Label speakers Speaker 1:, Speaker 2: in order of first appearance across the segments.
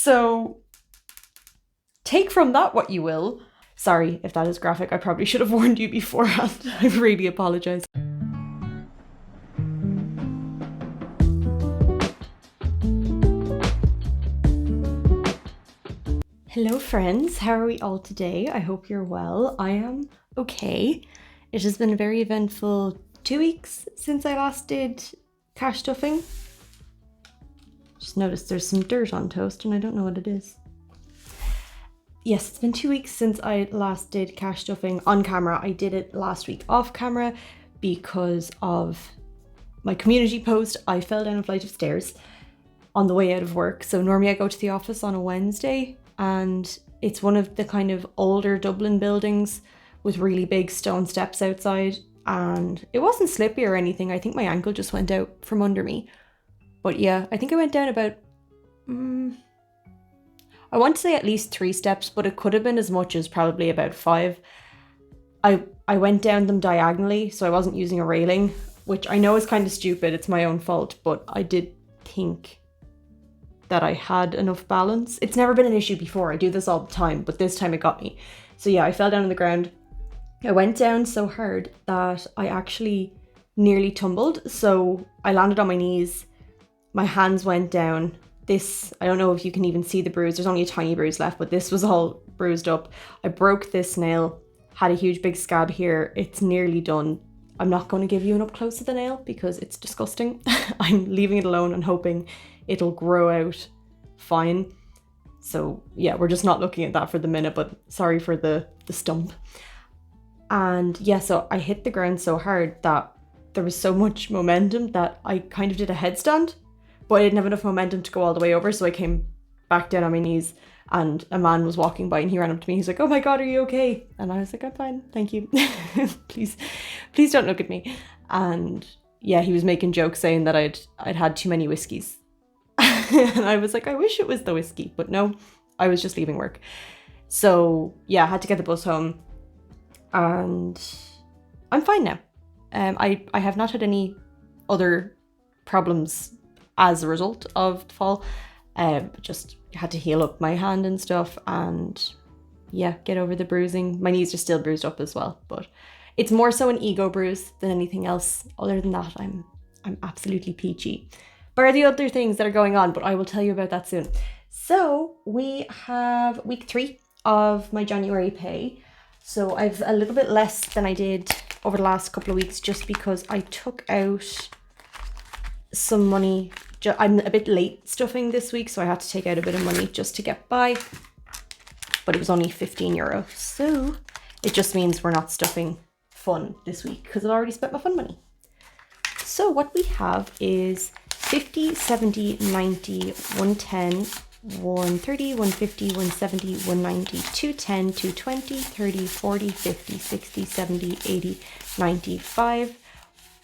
Speaker 1: So take from that what you will. Sorry if that is graphic. I probably should have warned you beforehand. I really apologize. Hello friends, how are we all today? I hope you're well. I am okay. It has been a very eventful 2 weeks since I last did cash stuffing. Just noticed there's some dirt on toast and I don't know what it is. Yes, it's been 2 weeks since I last did cash stuffing on camera. I did it last week off camera because of my community post. I fell down a flight of stairs on the way out of work. So normally I go to the office on a Wednesday, and it's one of the kind of older Dublin buildings with really big stone steps outside, and it wasn't slippy or anything. I think my ankle just went out from under me. But yeah, I think I went down about, I want to say at least 3 steps, but it could have been as much as probably about 5. I went down them diagonally, so I wasn't using a railing, which I know is kind of stupid. It's my own fault, but I did think that I had enough balance. It's never been an issue before. I do this all the time, but this time it got me. So yeah, I fell down on the ground. I went down so hard that I actually nearly tumbled. So I landed on my knees. My hands went down. This, I don't know if you can even see the bruise. There's only a tiny bruise left, but this was all bruised up. I broke this nail, had a huge big scab here. It's nearly done. I'm not going to give you an up close of the nail because it's disgusting. I'm leaving it alone and hoping it'll grow out fine. So yeah, we're just not looking at that for the minute, but sorry for the stump. And yeah, so I hit the ground so hard that there was so much momentum that I kind of did a headstand, but I didn't have enough momentum to go all the way over. So I came back down on my knees, and a man was walking by and he ran up to me. He's like, "Oh my God, are you okay?" And I was like, "I'm fine, thank you." please don't look at me. And yeah, he was making jokes saying that I'd had too many whiskeys. And I was like, I wish it was the whiskey, but no, I was just leaving work. So yeah, I had to get the bus home, and I'm fine now. I have not had any other problems as a result of the fall. Just had to heal up my hand and stuff, and yeah, get over the bruising. My knees are still bruised up as well, but it's more so an ego bruise than anything else. Other than that, I'm absolutely peachy. But are the other things that are going on, but I will tell you about that soon. So we have week 3 of my January pay. So I've a little bit less than I did over the last couple of weeks, just because I took out some money. I'm a bit late stuffing this week, so I had to take out a bit of money just to get by. But it was only €15. So it just means we're not stuffing fun this week because I've already spent my fun money. So what we have is 50, 70, 90, 110, 130, 150, 170, 190, 210, 220, 30, 40, 50, 60, 70, 80, 95,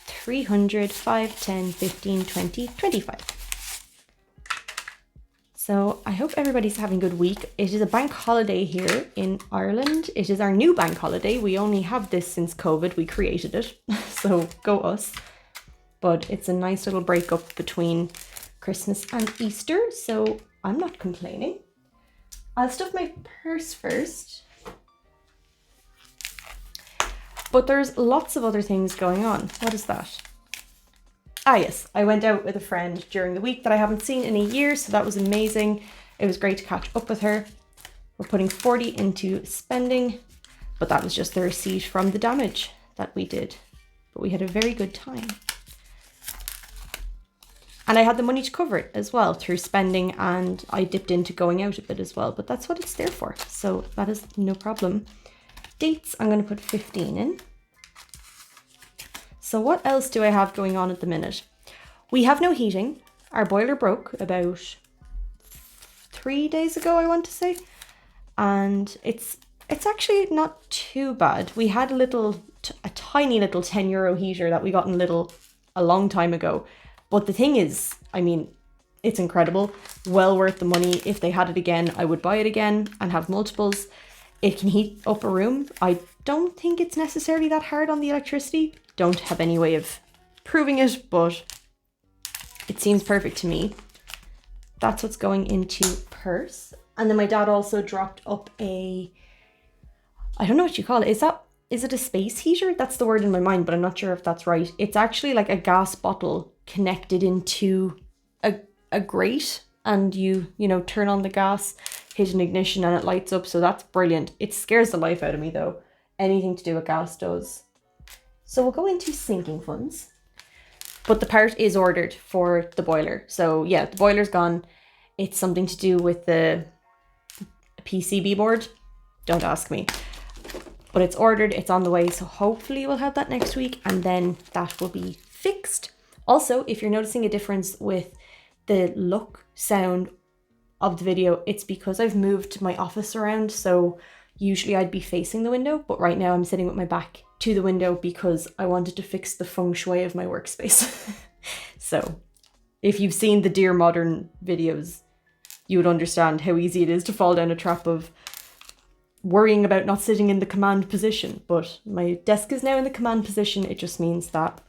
Speaker 1: 300, 5, 10, 15, 20, 25. So I hope everybody's having a good week. It is a bank holiday here in Ireland. It is our new bank holiday. We only have this since COVID. We created it. So go us. But it's a nice little break up between Christmas and Easter, so I'm not complaining. I'll stuff my purse first. But there's lots of other things going on. What is that? Ah yes, I went out with a friend during the week that I haven't seen in a year, so that was amazing. It was great to catch up with her. We're putting 40 into spending, but that was just the receipt from the damage that we did. But we had a very good time. And I had the money to cover it as well through spending, and I dipped into going out a bit as well, but that's what it's there for. So that is no problem. Dates, I'm going to put 15 in. So what else do I have going on at the minute? We have no heating. Our boiler broke about 3 days ago, I want to say. And it's actually not too bad. We had a tiny little €10 heater that we got in Lidl a long time ago. But the thing is, I mean, it's incredible. Well worth the money. If they had it again, I would buy it again and have multiples. It can heat up a room. I don't think it's necessarily that hard on the electricity. Don't have any way of proving it, but it seems perfect to me. that's what's going into POURS. And then my dad also dropped up a, I don't know what you call it. Is it a space heater? That's the word in my mind, but I'm not sure if that's right. It's actually like a gas bottle connected into a grate, and you know, turn on the gas, hit an ignition, and it lights up. So that's brilliant. It scares the life out of me though. Anything to do with gas does. So we'll go into sinking funds. But the part is ordered for the boiler. So yeah, the boiler's gone. It's something to do with the PCB board. Don't ask me. But it's ordered, it's on the way. So hopefully we'll have that next week, and then that will be fixed. Also, if you're noticing a difference with the look sound of the video, it's because I've moved my office around. So usually I'd be facing the window, but right now I'm sitting with my back to the window because I wanted to fix the feng shui of my workspace. So if you've seen the Dear Modern videos, you would understand how easy it is to fall down a trap of worrying about not sitting in the command position. But my desk is now in the command position. It just means that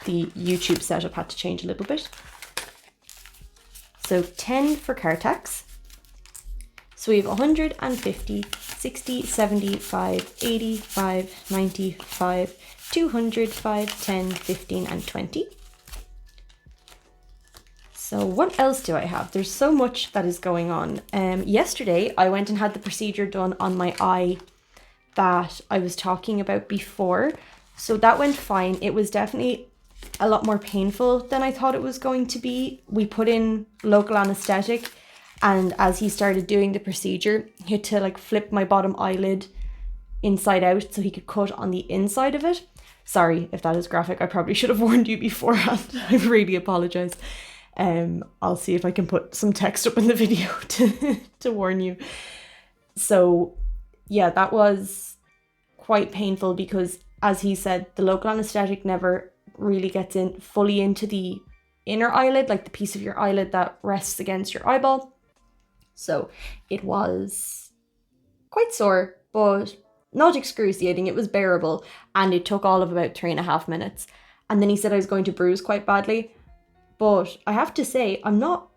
Speaker 1: the YouTube setup had to change a little bit. So 10 for car tax. So we have 150, 60, 75, 85, 95, 200, 5, 10, 15, and 20. So what else do I have? There's so much that is going on. Yesterday, I went and had the procedure done on my eye that I was talking about before. So that went fine. It was definitely a lot more painful than I thought it was going to be. We put in local anesthetic, and as he started doing the procedure, he had to like flip my bottom eyelid inside out so he could cut on the inside of it. Sorry if that is graphic. I probably should have warned you beforehand. I really apologize. I'll see if I can put some text up in the video to warn you. So yeah, that was quite painful because, as he said, the local anesthetic never really gets in fully into the inner eyelid, like the piece of your eyelid that rests against your eyeball. So it was quite sore, but not excruciating. It was bearable, and it took all of about 3.5 minutes. And then he said I was going to bruise quite badly. But I have to say, I'm not...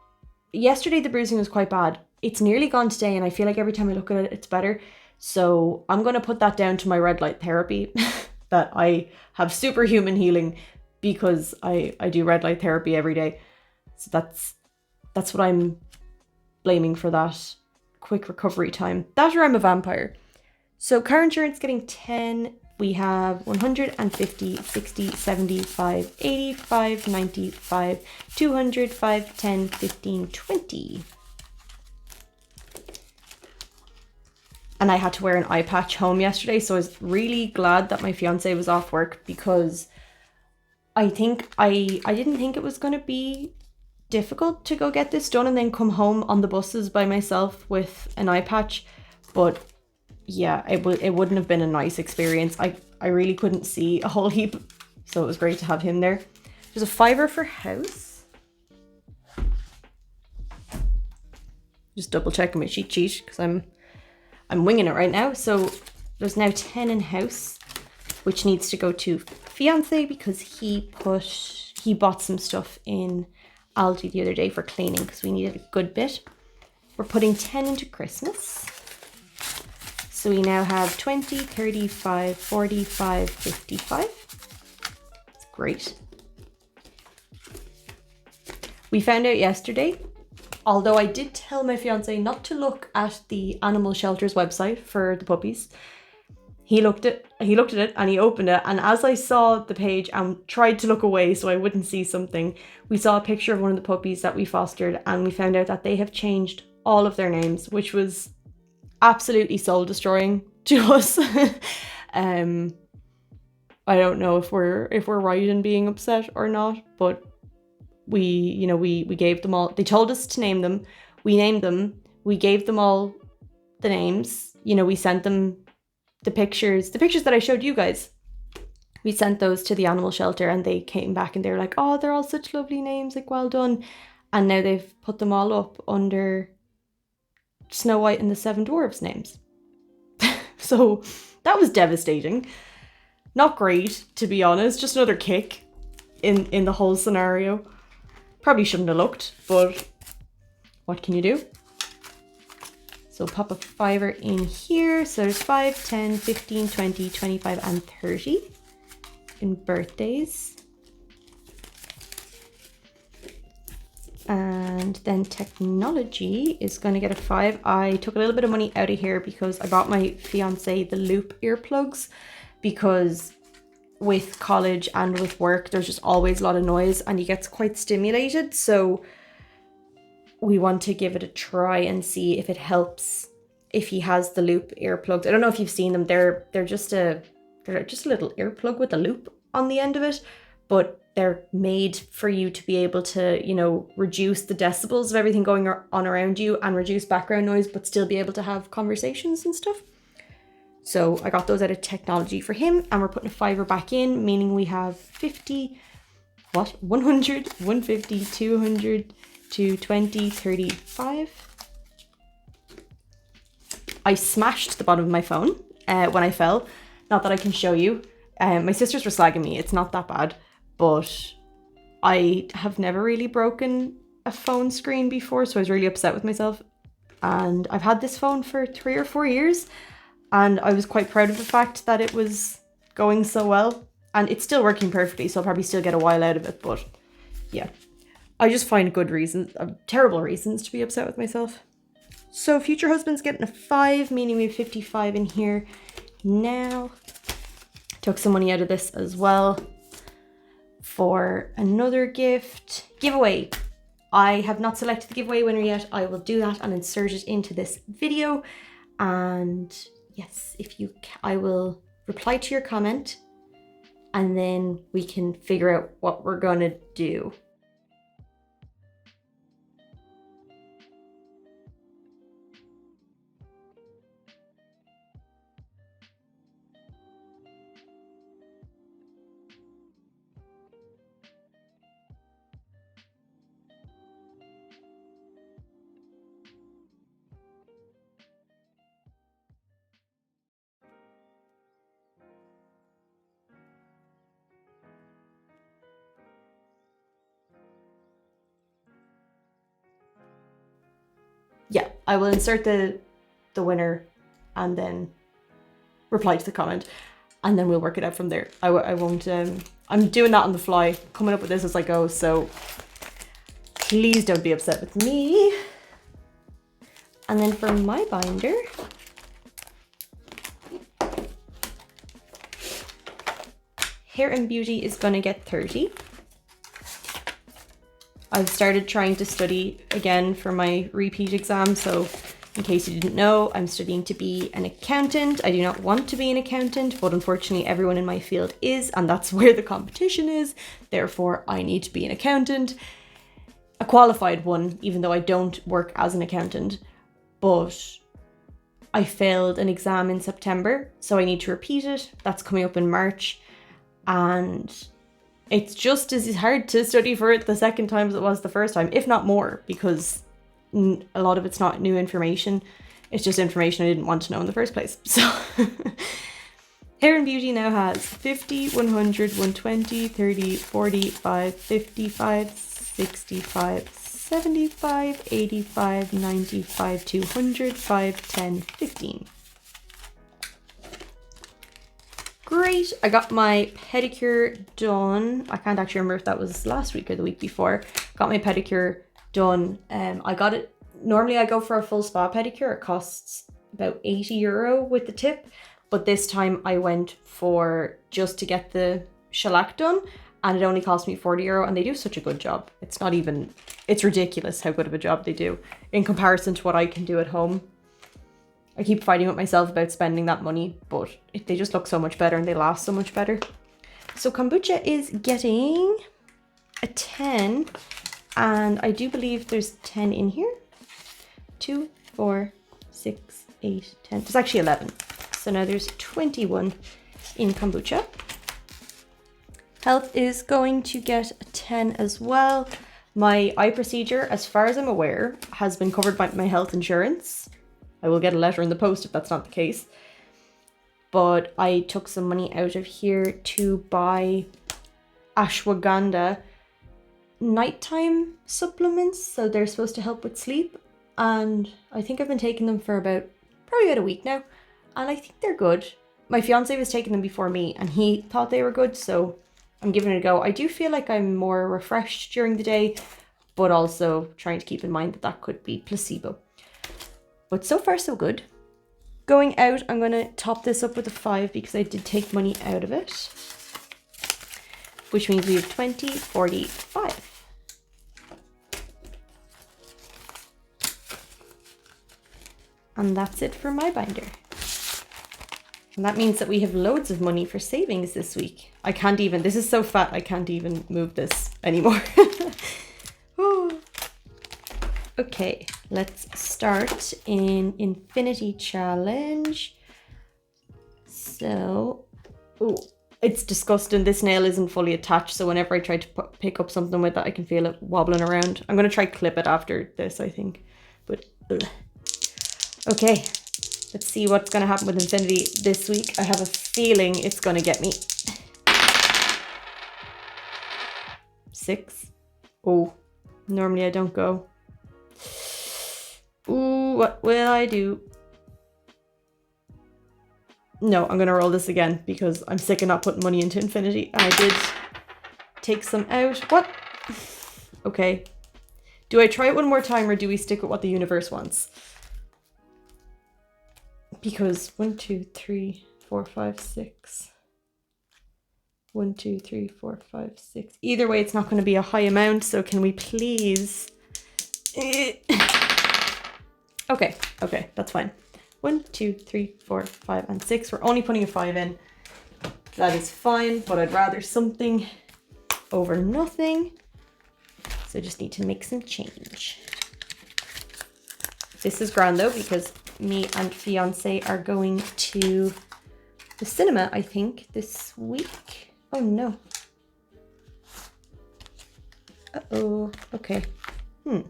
Speaker 1: Yesterday the bruising was quite bad. It's nearly gone today, and I feel like every time I look at it, it's better. So I'm going to put that down to my red light therapy, that I have superhuman healing because I do red light therapy every day. So that's what I'm blaming for that quick recovery time. That, or I'm a vampire. So car insurance getting 10... We have 150, 60, 75, 85, 95, 200, 5, 10, 15, 20. And I had to wear an eye patch home yesterday, so I was really glad that my fiance was off work, because I think I didn't think it was going to be difficult to go get this done and then come home on the buses by myself with an eye patch. But yeah, it wouldn't have been a nice experience. I really couldn't see a whole heap, so it was great to have him there. There's a fiver for house. Just double checking my cheat sheet because I'm winging it right now. So there's now 10 in house, which needs to go to fiance because he bought some stuff in Aldi the other day for cleaning because we needed a good bit. We're putting 10 into Christmas. So we now have 20, 35, 45, 55. That's great. We found out yesterday, although I did tell my fiance not to look at the animal shelter's website for the puppies. He looked at it and he opened it, and as I saw the page and tried to look away so I wouldn't see something, we saw a picture of one of the puppies that we fostered, and we found out that they have changed all of their names, which was absolutely soul destroying to us. I don't know if we're right in being upset or not, but we gave them all. They told us to name them. We named them. We gave them all the names. We sent them the pictures that I showed you guys. We sent those to the animal shelter, and they came back and they were like, "Oh, they're all such lovely names, like well done." And now they've put them all up under Snow White and the Seven Dwarfs names. So that was devastating. Not great, to be honest. Just another kick in the whole scenario. Probably shouldn't have looked, but what can you do? So pop a fiver in here. So there's 5, 10, 15, 20, 25, and 30 in birthdays. And then technology is going to get a 5. I took a little bit of money out of here because I bought my fiance the Loop earplugs, because with college and with work, there's just always a lot of noise and he gets quite stimulated. So we want to give it a try and see if it helps if he has the Loop earplugs. I don't know if you've seen them. They're just a little earplug with a loop on the end of it, but they're made for you to be able to, you know, reduce the decibels of everything going on around you and reduce background noise, but still be able to have conversations and stuff. So I got those out of technology for him, and we're putting a fiver back in, meaning we have 50, 100, 150, 200, 220, 35. I smashed the bottom of my phone when I fell. Not that I can show you. My sisters were slagging me. It's not that bad, but I have never really broken a phone screen before, so I was really upset with myself. And I've had this phone for 3 or 4 years, and I was quite proud of the fact that it was going so well. And it's still working perfectly, so I'll probably still get a while out of it, but yeah. I just find good reasons, terrible reasons to be upset with myself. So future husband's getting a 5, meaning we have 55 in here now. Took some money out of this as well for another gift. Giveaway. I have not selected the giveaway winner yet. I will do that and insert it into this video. And yes, I will reply to your comment, and then we can figure out what we're gonna do. Yeah, I will insert the winner and then reply to the comment, and then we'll work it out from there. I won't, I'm doing that on the fly, coming up with this as I go, so please don't be upset with me. And then for my binder, Hair and Beauty is gonna get 30. I've started trying to study again for my repeat exam, so in case you didn't know, I'm studying to be an accountant. I do not want to be an accountant, but unfortunately everyone in my field is, and that's where the competition is. Therefore, I need to be an accountant. A qualified one, even though I don't work as an accountant. But I failed an exam in September, so I need to repeat it. That's coming up in March. And it's just as hard to study for it the second time as it was the first time, if not more, because a lot of it's not new information. It's just information I didn't want to know in the first place. So Hair and Beauty now has 50, 100, 120, 30, 45, 55, 65, 75, 85, 95, 200, 5, 10, 15. Great. I got my pedicure done. I can't actually remember if that was last week or the week before. Got my pedicure done. I got it. Normally I go for a full spa pedicure. It costs about €80 with the tip. But this time I went for just to get the shellac done, and it only cost me €40, and they do such a good job. It's not even, it's ridiculous how good of a job they do in comparison to what I can do at home. I keep fighting with myself about spending that money, but they just look so much better and they last so much better. So Kombucha is getting a 10, and I do believe there's 10 in here. 2, 4, 6, 8, 10. There's actually 11. So now there's 21 in Kombucha. Health is going to get a 10 as well. My eye procedure, as far as I'm aware, has been covered by my health insurance. I will get a letter in the post if that's not the case. But I took some money out of here to buy ashwagandha nighttime supplements, so they're supposed to help with sleep. And I think I've been taking them for probably about a week now. And I think they're good. My fiance was taking them before me and he thought they were good, so I'm giving it a go. I do feel like I'm more refreshed during the day, but also trying to keep in mind that that could be placebo. But so far so good. Going out, I'm going to top this up with a 5 because I did take money out of it. Which means we have 20, 40, 5. And that's it for my binder. And that means that we have loads of money for savings this week. I can't even, this is so fat, I can't even move this anymore. Okay, let's start in Infinity Challenge. So, it's disgusting. This nail isn't fully attached, so whenever I try to pick up something with it, I can feel it wobbling around. I'm going to try clip it after this, I think. But, okay, let's see what's going to happen with Infinity this week. I have a feeling it's going to get me. 6. Oh, normally I don't go. Ooh, what will I do? No, I'm going to roll this again because I'm sick of not putting money into Infinity. And I did take some out. What? Okay. Do I try it one more time or do we stick with what the universe wants? Because 1, 2, 3, 4, 5, 6. 1, 2, 3, 4, 5, 6. Either way, it's not going to be a high amount. So can we please... Okay, that's fine. 1, 2, 3, 4, 5, and 6. We're only putting a 5 in. That is fine, but I'd rather something over nothing. So I just need to make some change. This is grand though, because me and fiance are going to the cinema, I think, this week. Oh no. Uh-oh, okay. What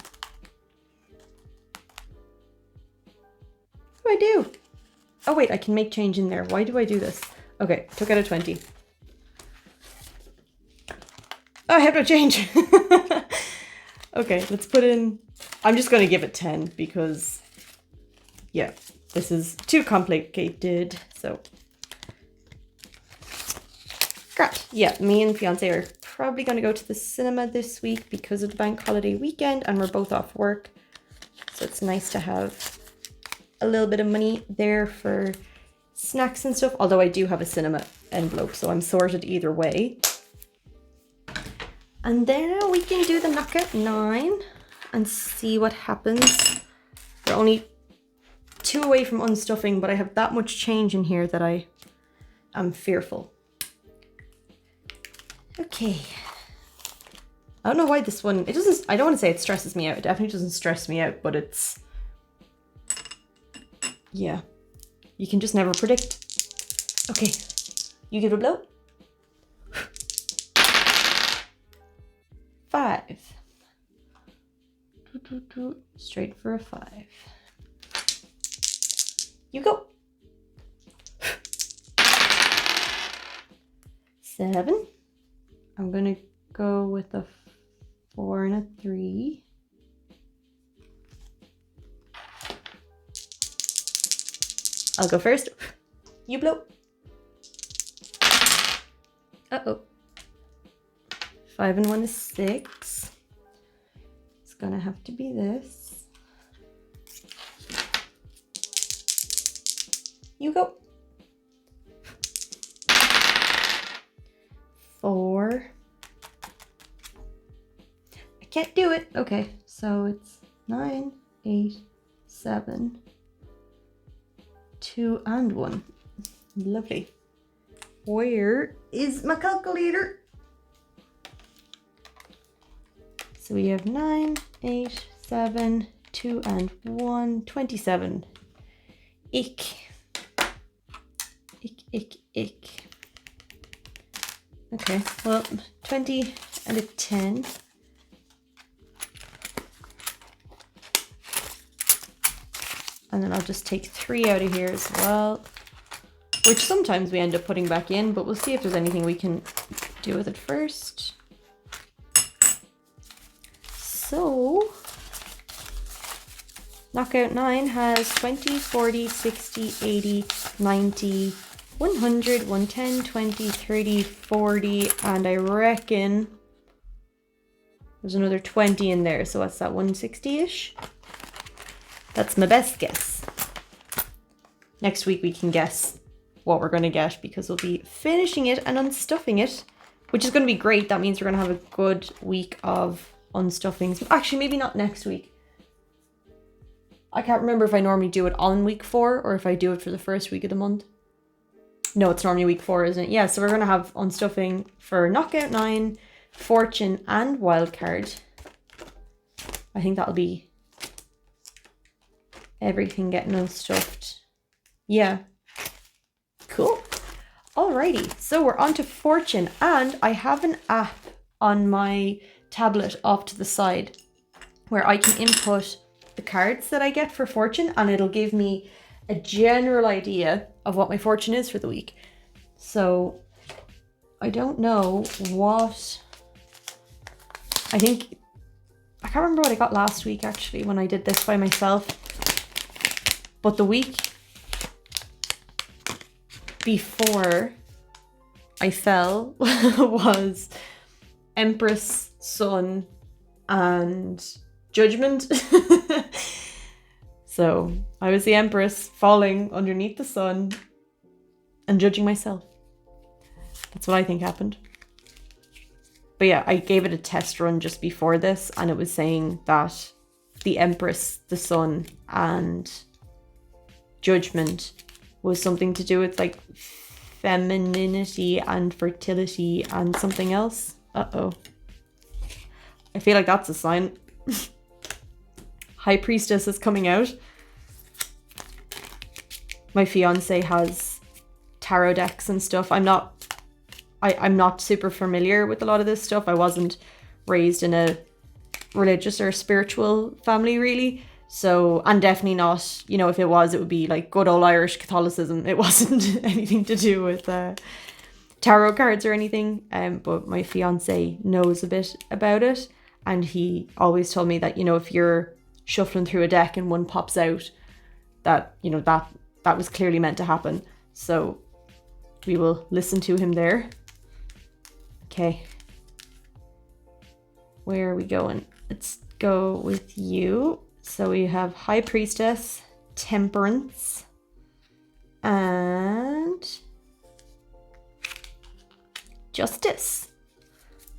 Speaker 1: do I do? Oh wait, I can make change in there. Why do I do this? Okay, took out a 20. Oh, I have no change. Okay, let's put in... I'm just going to give it 10 because, yeah, this is too complicated. So, great. Yeah, me and fiance are probably going to go to the cinema this week because of the bank holiday weekend and we're both off work. So it's nice to have a little bit of money there for snacks and stuff, although I do have a cinema envelope, so I'm sorted either way. And then we can do the knockout 9 and see what happens. We're only 2 away from unstuffing, but I have that much change in here that I am fearful. Okay. I don't know why this one, it doesn't, I don't want to say it stresses me out. It definitely doesn't stress me out, but it's, yeah, you can just never predict. Okay, you give it a blow. 5. Straight for a 5. You go. 7. I'm gonna go with a 4 and a 3. I'll go first. You blow. Uh-oh. 5 and 1 is 6. It's gonna have to be this. You go. 4. I can't do it. Okay, so it's 9, 8, 7, 2 and 1. Lovely. Where is my calculator? So we have 9, 8, 7, 2 and 1, 27. Ick. Ick, ick, ick. Okay, well, 20 and a 10. And then I'll just take 3 out of here as well, which sometimes we end up putting back in, but we'll see if there's anything we can do with it first. So knockout 9 has 20, 40, 60, 80, 90, 100, 110, 20, 30, 40, and I reckon there's another 20 in there. So what's that, 160-ish? That's my best guess. Next week we can guess what we're going to get because we'll be finishing it and unstuffing it, which is going to be great. That means we're going to have a good week of unstuffings. Actually, maybe not next week. I can't remember if I normally do it on week 4 or if I do it for the first week of the month. No, it's normally week 4, isn't it? Yeah, so we're going to have unstuffing for Knockout 9, Fortune, and Wildcard. I think that'll be everything getting unstuffed. Yeah. Cool. Alrighty, so we're on to Fortune, and I have an app on my tablet off to the side where I can input the cards that I get for Fortune, and it'll give me a general idea of what my fortune is for the week. So I don't know what, I can't remember what I got last week actually when I did this by myself, but the week before I fell was Empress, Sun, and Judgment. So I was the Empress falling underneath the sun and judging myself. That's what I think happened. But yeah, I gave it a test run just before this, and it was saying that the Empress, the Sun, and Judgment was something to do with like femininity and fertility and something else. Uh-oh. I feel like that's a sign. High Priestess is coming out. My fiance has tarot decks and stuff. I'm not super familiar with a lot of this stuff. I wasn't raised in a religious or spiritual family really. So, and definitely not, you know, if it was, it would be like good old Irish Catholicism. It wasn't anything to do with tarot cards or anything. But my fiance knows a bit about it. And he always told me that, you know, if you're shuffling through a deck and one pops out, that, you know, that was clearly meant to happen. So we will listen to him there. Okay. Where are we going? Let's go with you. So we have High Priestess, Temperance, and Justice.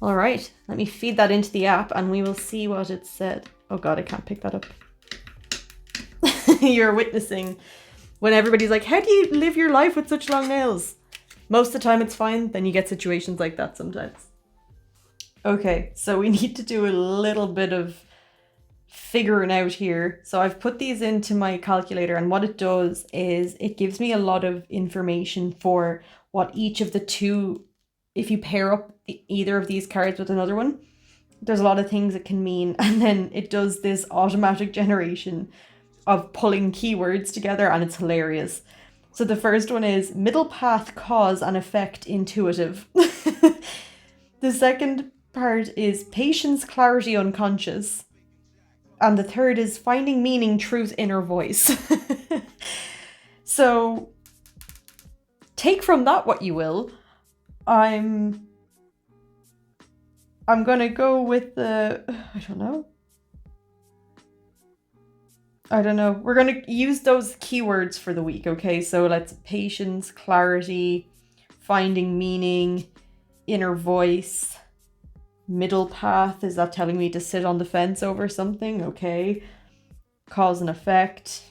Speaker 1: All right, let me feed that into the app and we will see what it said. Oh God, I can't pick that up. You're witnessing when everybody's like, how do you live your life with such long nails? Most of the time it's fine, then you get situations like that sometimes. Okay, so we need to do a little bit of figuring out here. So I've put these into my calculator, and what it does is it gives me a lot of information for what each of the two, if you pair up either of these cards with another one, there's a lot of things it can mean. And then it does this automatic generation of pulling keywords together, and it's hilarious. So the first one is middle path, cause and effect, intuitive. The second part is patience, clarity, unconscious. And the third is finding meaning, truth, inner voice. So take from that what you will. I'm gonna go with the, I don't know. We're gonna use those keywords for the week, okay? So let's patience, clarity, finding meaning, inner voice, middle path. Is that telling me to sit on the fence over something? Okay. Cause and effect,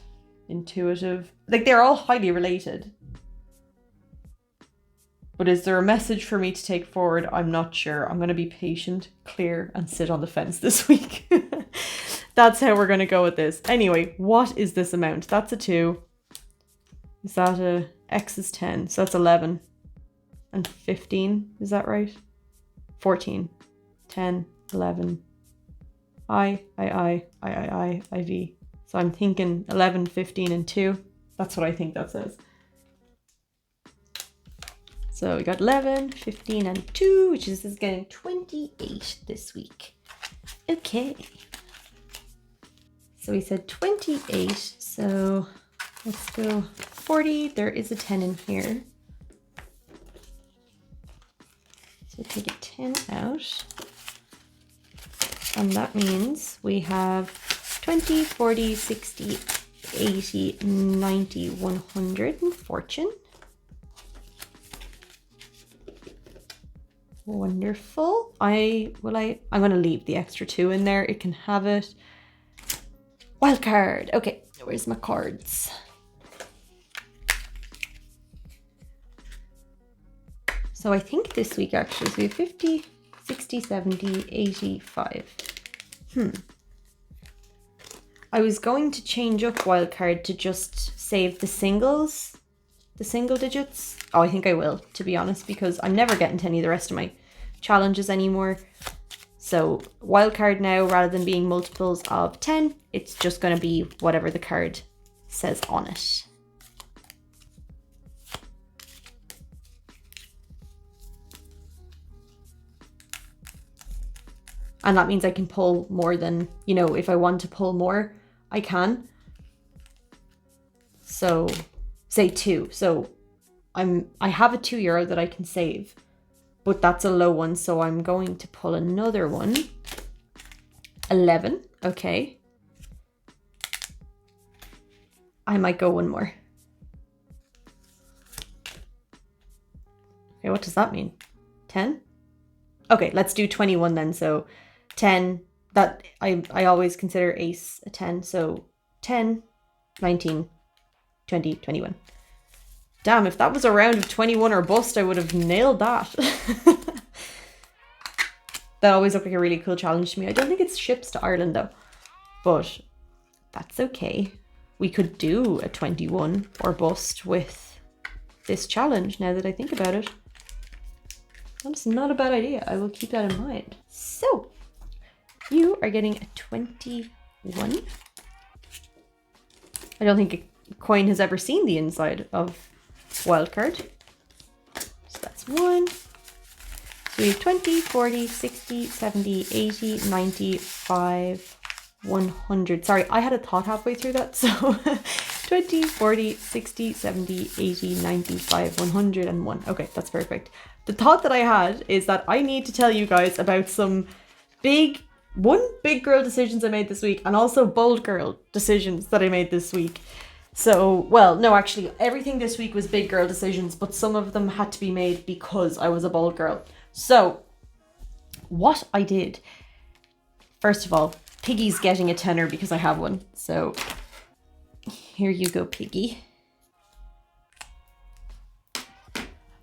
Speaker 1: intuitive. Like, they're all highly related. But is there a message for me to take forward? I'm not sure. I'm going to be patient, clear, and sit on the fence this week. That's how we're going to go with this. Anyway, what is this amount? That's a 2. Is that a... X is 10. So that's 11. And 15. Is that right? 14. 10. 11. I, V. So I'm thinking 11, 15, and 2. That's what I think that says. So we got 11, 15, and 2, which is getting 28 this week. Okay. So we said 28, so let's go 40. There is a 10 in here. So take a 10 out. And that means we have 20, 40, 60, 80, 90, 100 and fortune. Wonderful. I'm going to leave the extra 2 in there. It can have it. Wild card. Okay, where's my cards? So I think this week actually, so we have 50, 60, 70, 85. I was going to change up wildcard to just save the singles, the single digits. Oh, I think I will, to be honest, because I'm never getting to any of the rest of my challenges anymore. So wildcard now, rather than being multiples of 10, it's just going to be whatever the card says on it. And that means I can pull more than, you know, if I want to pull more, I can. So say 2. So I have a €2 that I can save, but that's a low one. So I'm going to pull another one. 11. Okay. I might go one more. Okay, what does that mean? 10? Okay, let's do 21 then. So 10, that I always consider ace a 10. So 10, 19, 20, 21. Damn, if that was a round of 21 or bust, I would have nailed that. That always looked like a really cool challenge to me. I don't think it ships to Ireland though, but that's okay. We could do a 21 or bust with this challenge now that I think about it. That's not a bad idea. I will keep that in mind. So, you are getting a 21. I don't think a coin has ever seen the inside of wildcard. So that's 1. So we have 20, 40, 60, 70, 80, 95, 100. Sorry, I had a thought halfway through that. So 20, 40, 60, 70, 80, 95, 101. Okay, that's perfect. The thought that I had is that I need to tell you guys about some big girl decisions I made this week, and also bold girl decisions that I made this week. So, well, no, actually, everything this week was big girl decisions, but some of them had to be made because I was a bold girl. So, what I did, first of all, Piggy's getting a tenner because I have one. So, here you go, Piggy.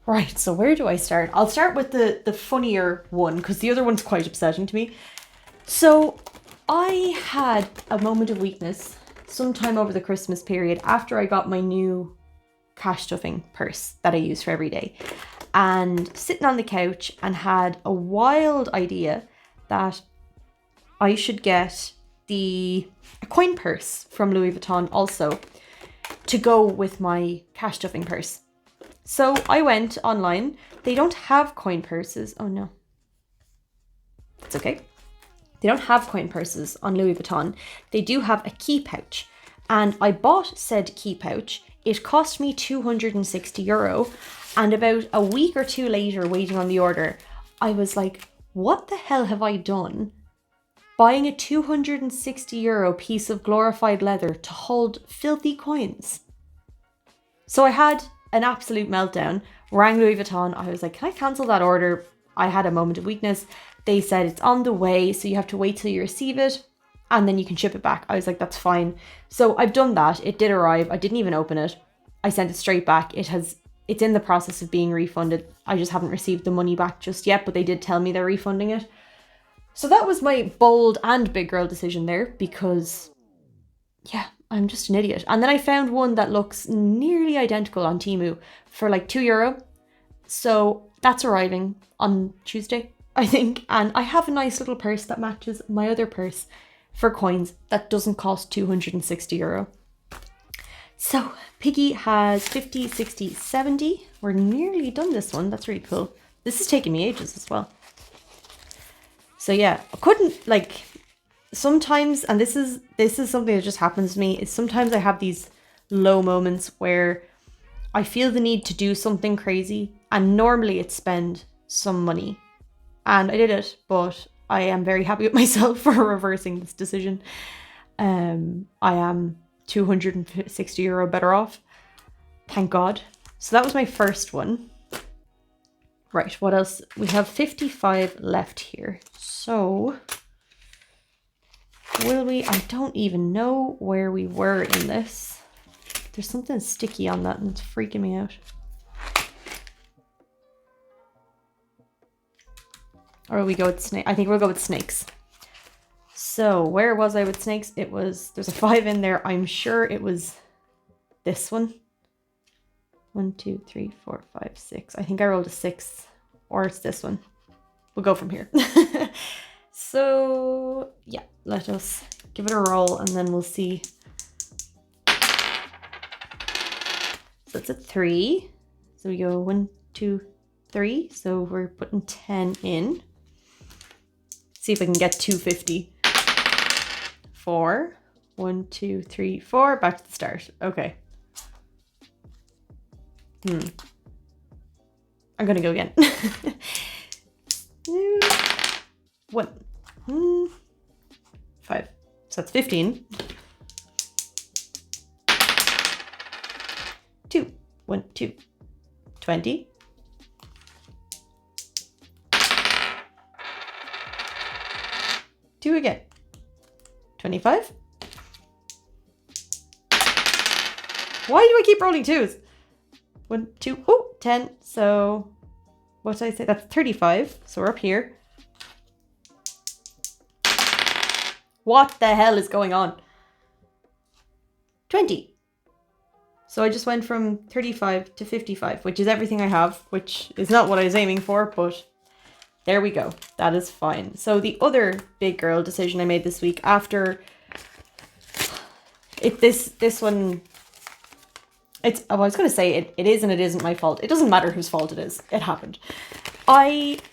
Speaker 1: Right, so where do I start? I'll start with the funnier one, because the other one's quite upsetting to me. So I had a moment of weakness sometime over the Christmas period after I got my new cash stuffing purse that I use for every day. And sitting on the couch and had a wild idea that I should get a coin purse from Louis Vuitton also to go with my cash stuffing purse. So I went online. They don't have coin purses. Oh no. It's okay. They don't have coin purses on Louis Vuitton. They do have a key pouch. And I bought said key pouch. It cost me €260. And about a week or two later, waiting on the order, I was like, what the hell have I done? Buying a €260 piece of glorified leather to hold filthy coins. So I had an absolute meltdown, rang Louis Vuitton. I was like, can I cancel that order? I had a moment of weakness. They said it's on the way, so you have to wait till you receive it and then you can ship it back. I was like, that's fine. So I've done that. It did arrive. I didn't even open it. I sent it straight back. It's in the process of being refunded. I just haven't received the money back just yet, but they did tell me they're refunding it. So that was my bold and big girl decision there, because yeah, I'm just an idiot. And then I found one that looks nearly identical on Temu for like €2. So that's arriving on Tuesday, I think. And I have a nice little purse that matches my other purse for coins that doesn't cost €260. So Piggy has 50, 60, 70. We're nearly done this one. That's really cool. This is taking me ages as well. So yeah, I couldn't, like, sometimes, and this is something that just happens to me, is sometimes I have these low moments where I feel the need to do something crazy, and normally it's spend some money. And I did it, but I am very happy with myself for reversing this decision. I am €260 better off. Thank God. So that was my first one. Right, what else? We have 55 left here. So, will we? I don't even know where we were in this. There's something sticky on that and it's freaking me out. Or will we go with snake? I think we'll go with snakes. So, where was I with snakes? It was, there's a 5 in there. I'm sure it was this one. 1, 2, 3, 4, 5, 6. I think I rolled a 6, or it's this one. We'll go from here. So yeah, let us give it a roll and then we'll see. So it's a 3. So we go 1, 2, 3. So we're putting 10 in. See if I can get 250. 4. 1, 2, 3, 4. Back to the start. Okay. I'm gonna go again. 1, 5. So that's 15. 2, 1, 2, 20. 2 again. 25. Why do I keep rolling 2s? 1, 2, 10. So what did I say? That's 35. So we're up here. What the hell is going on? 20. So I just went from 35 to 55, which is everything I have, which is not what I was aiming for, but there we go. That is fine. So the other big girl decision I made this week after this one, I was going to say it is and it isn't my fault. It doesn't matter whose fault it is. It happened.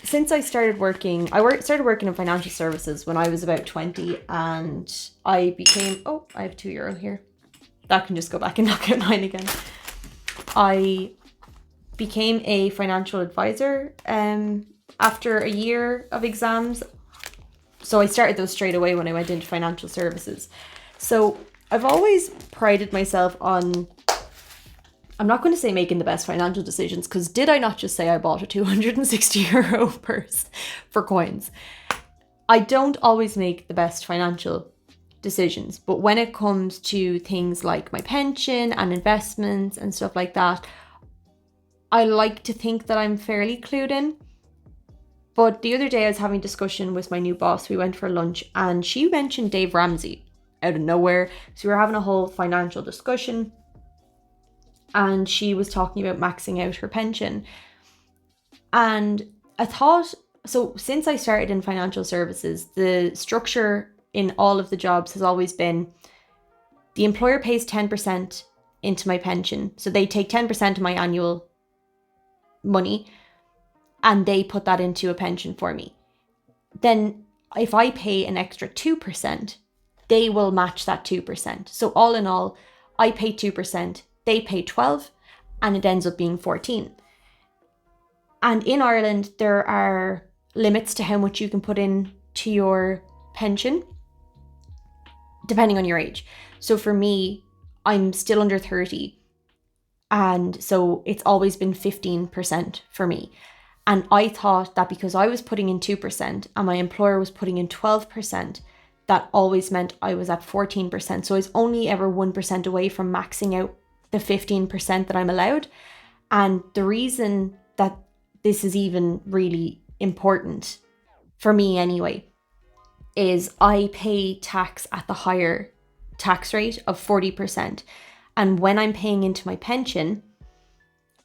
Speaker 1: Since I started working, started working in financial services when I was about 20, and I became, I have €2 here. That can just go back and knock out 9 again. I became a financial advisor after a year of exams. So I started those straight away when I went into financial services. So I've always prided myself on, I'm not going to say making the best financial decisions, because did I not just say I bought a €260 purse for coins? I don't always make the best financial decisions, but when it comes to things like my pension and investments and stuff like that, I like to think that I'm fairly clued in. But the other day I was having a discussion with my new boss. We went for lunch and she mentioned Dave Ramsey out of nowhere. So we were having a whole financial discussion. And she was talking about maxing out her pension. And I thought, so since I started in financial services, the structure in all of the jobs has always been the employer pays 10% into my pension. So they take 10% of my annual money and they put that into a pension for me. Then if I pay an extra 2%, they will match that 2%. So all in all, I pay 2%. They pay 12 and it ends up being 14. And in Ireland, there are limits to how much you can put in to your pension, depending on your age. So for me, I'm still under 30. And so it's always been 15% for me. And I thought that because I was putting in 2% and my employer was putting in 12%, that always meant I was at 14%. So I was only ever 1% away from maxing out the 15% that I'm allowed. And the reason that this is even really important for me anyway is I pay tax at the higher tax rate of 40%. And when I'm paying into my pension,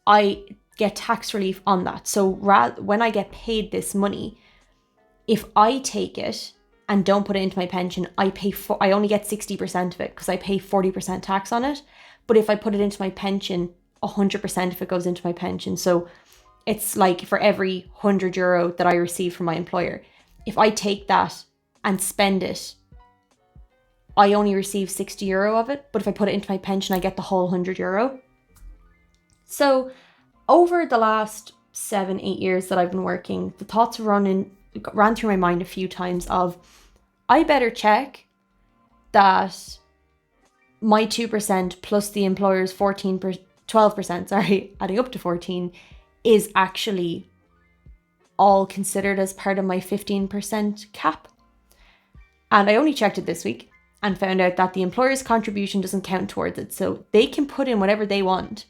Speaker 1: I get tax relief on that. So when I get paid this money, if I take it and don't put it into my pension, I only get 60% of it because I pay 40% tax on it. But if I put it into my pension, 100% of it goes into my pension. So it's like for every €100 that I receive from my employer, if I take that and spend it I only receive 60 euro of it, but if I put it into my pension, I get the whole 100 euro. So over the last 7-8 years that I've been working, the thoughts ran through my mind a few times of, I better check that my 2% plus the employer's 12%, sorry, adding up to 14, is actually all considered as part of my 15% cap. And I only checked it this week and found out that the employer's contribution doesn't count towards it. So they can put in whatever they want.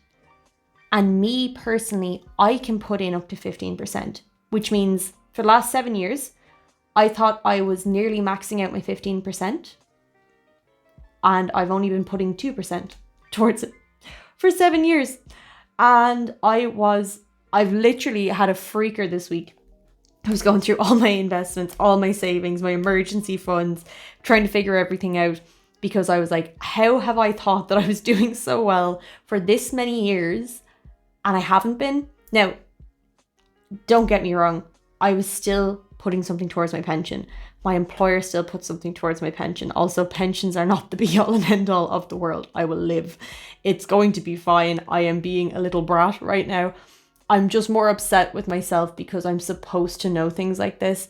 Speaker 1: And me personally, I can put in up to 15%, which means for the last 7 years, I thought I was nearly maxing out my 15%. And I've only been putting 2% towards it for 7 years. And I've literally had a freaker this week. I was going through all my investments, all my savings, my emergency funds, trying to figure everything out, because I was like, how have I thought that I was doing so well for this many years and I haven't been? Now, don't get me wrong, I was still putting something towards my pension. My employer still puts something towards my pension. Also, pensions are not the be all and end all of the world. I will live. It's going to be fine. I am being a little brat right now. I'm just more upset with myself because I'm supposed to know things like this,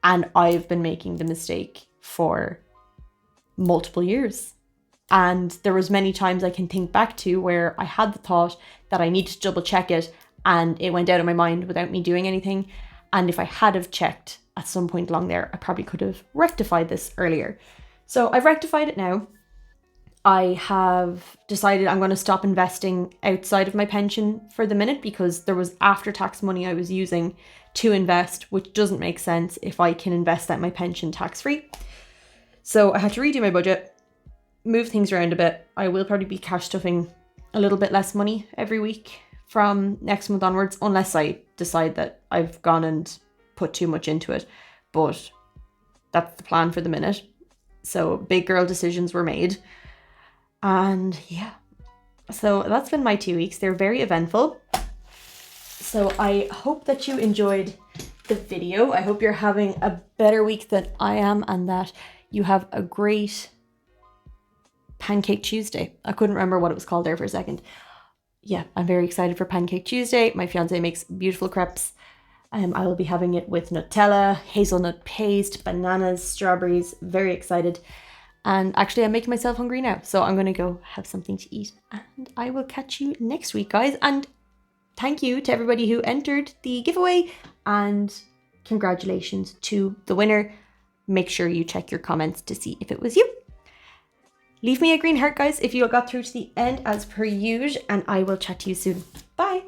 Speaker 1: and I've been making the mistake for multiple years. And there was many times I can think back to where I had the thought that I needed to double check it, and it went out of my mind without me doing anything. And if I had have checked at some point along there, I probably could have rectified this earlier. So I've rectified it now. I have decided I'm going to stop investing outside of my pension for the minute, because there was after-tax money I was using to invest, which doesn't make sense if I can invest that my pension tax-free. So I had to redo my budget, move things around a bit. I will probably be cash stuffing a little bit less money every week from next month onwards, unless I decide that I've gone and put too much into it. But that's the plan for the minute. So big girl decisions were made. And yeah, so that's been my 2 weeks. They're very eventful. So I hope that you enjoyed the video. I hope you're having a better week than I am, and that you have a great Pancake Tuesday. I couldn't remember what it was called there for a second. Yeah, I'm very excited for Pancake Tuesday. My fiance makes beautiful crepes. I will be having it with Nutella, hazelnut paste, bananas, strawberries. Very excited. And actually, I'm making myself hungry now, so I'm going to go have something to eat. And I will catch you next week, guys. And thank you to everybody who entered the giveaway. And congratulations to the winner. Make sure you check your comments to see if it was you. Leave me a green heart, guys, if you got through to the end as per usual. And I will chat to you soon. Bye.